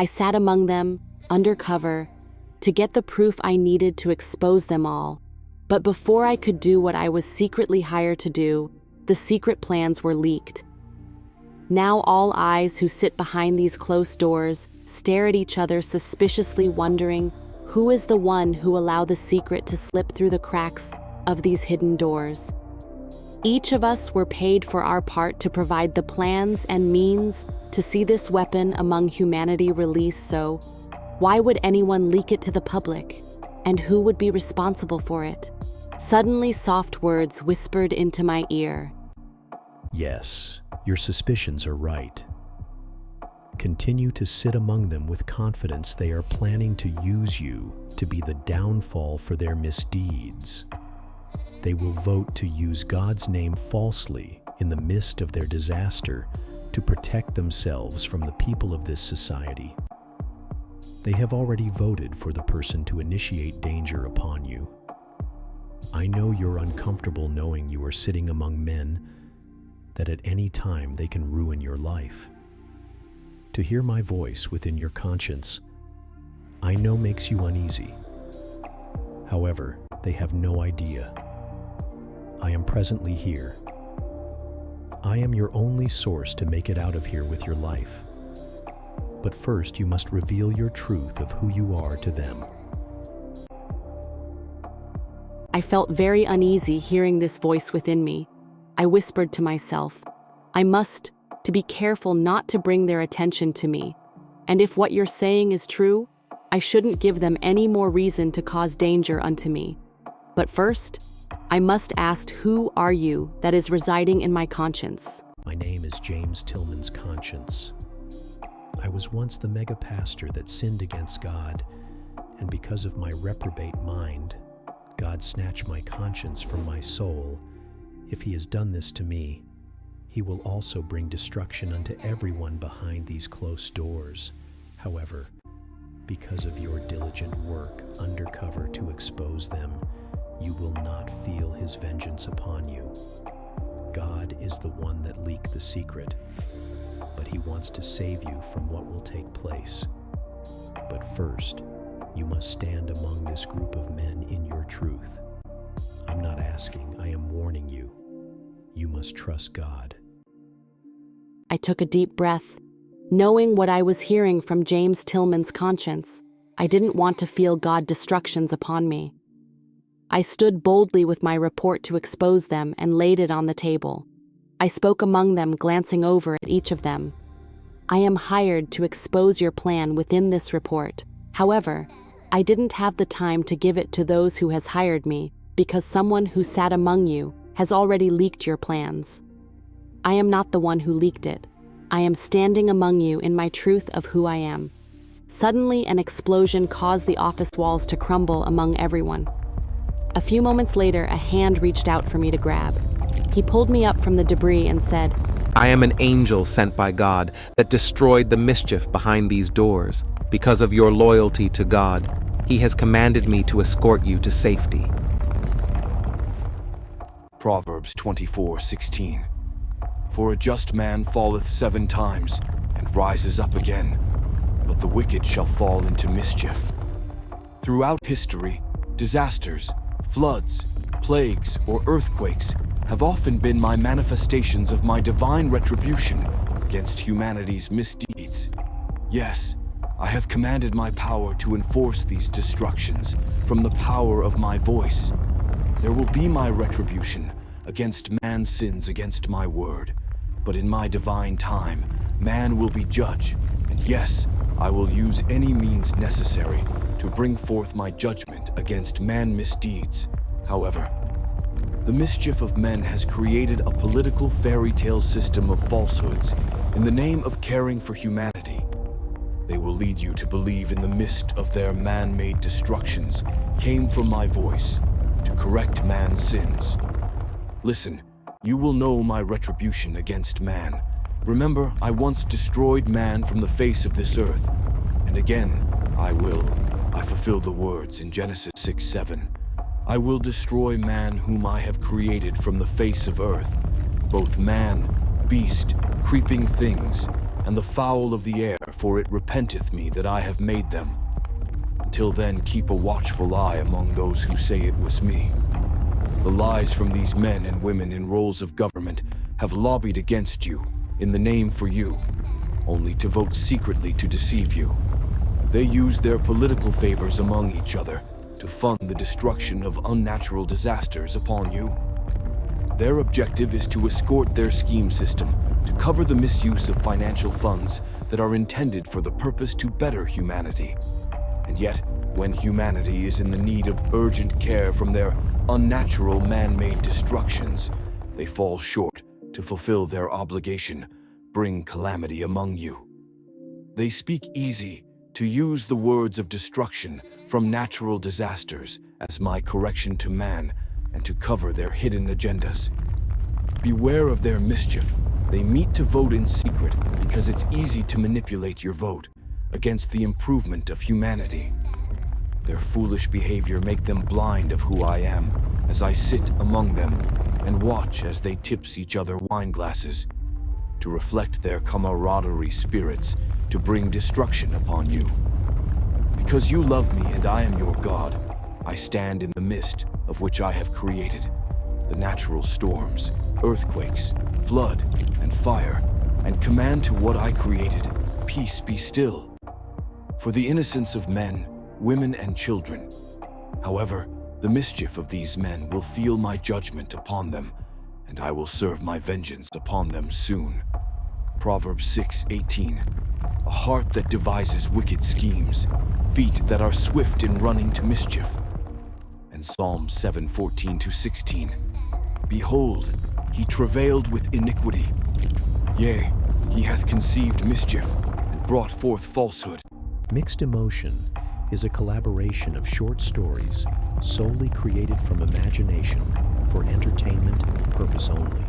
I sat among them, undercover, to get the proof I needed to expose them all. But before I could do what I was secretly hired to do, the secret plans were leaked. Now all eyes who sit behind these closed doors stare at each other suspiciously, wondering who is the one who allowed the secret to slip through the cracks of these hidden doors. Each of us were paid for our part to provide the plans and means to see this weapon among humanity released, so why would anyone leak it to the public? And who would be responsible for it? Suddenly, soft words whispered into my ear. Yes, your suspicions are right. Continue to sit among them with confidence. They are planning to use you to be the downfall for their misdeeds. They will vote to use God's name falsely in the midst of their disaster to protect themselves from the people of this society. They have already voted for the person to initiate danger upon you. I know you're uncomfortable knowing you are sitting among men that at any time they can ruin your life. To hear my voice within your conscience, I know makes you uneasy. However, they have no idea. I am presently here. I am your only source to make it out of here with your life. But first, you must reveal your truth of who you are to them. I felt very uneasy hearing this voice within me. I whispered to myself, I must to be careful not to bring their attention to me. And if what you're saying is true, I shouldn't give them any more reason to cause danger unto me. But first, I must ask, who are you that is residing in my conscience? My name is James Tillman's Conscience. I was once the mega pastor that sinned against God, and because of my reprobate mind, God snatched my conscience from my soul. If he has done this to me, he will also bring destruction unto everyone behind these closed doors. However, because of your diligent work undercover to expose them, you will not feel his vengeance upon you. God is the one that leaked the secret, but he wants to save you from what will take place. But first, you must stand among this group of men in your truth. I'm not asking, I am warning you. You must trust God. I took a deep breath. Knowing what I was hearing from James Tillman's conscience, I didn't want to feel God destructions upon me. I stood boldly with my report to expose them and laid it on the table. I spoke among them, glancing over at each of them. I am hired to expose your plan within this report. However, I didn't have the time to give it to those who has hired me because someone who sat among you has already leaked your plans. I am not the one who leaked it. I am standing among you in my truth of who I am. Suddenly, an explosion caused the office walls to crumble among everyone. A few moments later, a hand reached out for me to grab. He pulled me up from the debris and said, I am an angel sent by God that destroyed the mischief behind these doors. Because of your loyalty to God, he has commanded me to escort you to safety. Proverbs 24:16. For a just man falleth 7 times, and rises up again, but the wicked shall fall into mischief. Throughout history, disasters, floods, plagues, or earthquakes have often been my manifestations of my divine retribution against humanity's misdeeds. Yes, I have commanded my power to enforce these destructions from the power of my voice. There will be my retribution against man's sins against my word. But in my divine time, man will be judge, and yes, I will use any means necessary to bring forth my judgment against man misdeeds. However, the mischief of men has created a political fairy tale system of falsehoods in the name of caring for humanity. They will lead you to believe in the midst of their man-made destructions came from my voice to correct man's sins. Listen, you will know my retribution against man. Remember, I once destroyed man from the face of this earth, and again I will. I fulfill the words in Genesis 6:7. I will destroy man whom I have created from the face of earth, both man, beast, creeping things, and the fowl of the air for it repenteth me that I have made them. Until then, keep a watchful eye among those who say it was me. The lies from these men and women in roles of government have lobbied against you, in the name for you, only to vote secretly to deceive you. They use their political favors among each other to fund the destruction of unnatural disasters upon you. Their objective is to escort their scheme system to cover the misuse of financial funds that are intended for the purpose to better humanity. And yet, when humanity is in the need of urgent care from their unnatural man-made destructions, they fall short to fulfill their obligation, bring calamity among you. They speak easy to use the words of destruction from natural disasters as my correction to man and to cover their hidden agendas. Beware of their mischief. They meet to vote in secret because it's easy to manipulate your vote against the improvement of humanity. Their foolish behavior make them blind of who I am as I sit among them and watch as they tips each other wine glasses to reflect their camaraderie spirits to bring destruction upon you. Because you love me and I am your God, I stand in the midst of which I have created the natural storms, earthquakes, flood, and fire, and command to what I created, peace be still, for the innocence of men, women, and children. However, the mischief of these men will feel my judgment upon them, and I will serve my vengeance upon them soon. Proverbs 6:18. A heart that devises wicked schemes, feet that are swift in running to mischief. And Psalm 7:14-16. Behold, he travailed with iniquity. Yea, he hath conceived mischief, and brought forth falsehood. Mixed Emotion is a collaboration of short stories solely created from imagination for entertainment purpose only.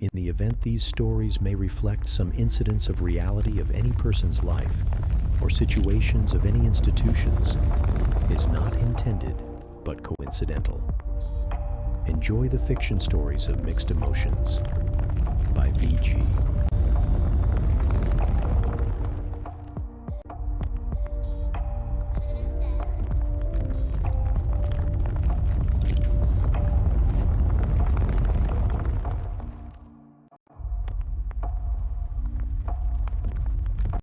In the event these stories may reflect some incidents of reality of any person's life or situations of any institutions, is not intended but coincidental. Enjoy the fiction stories of Mixed Emotions by VG.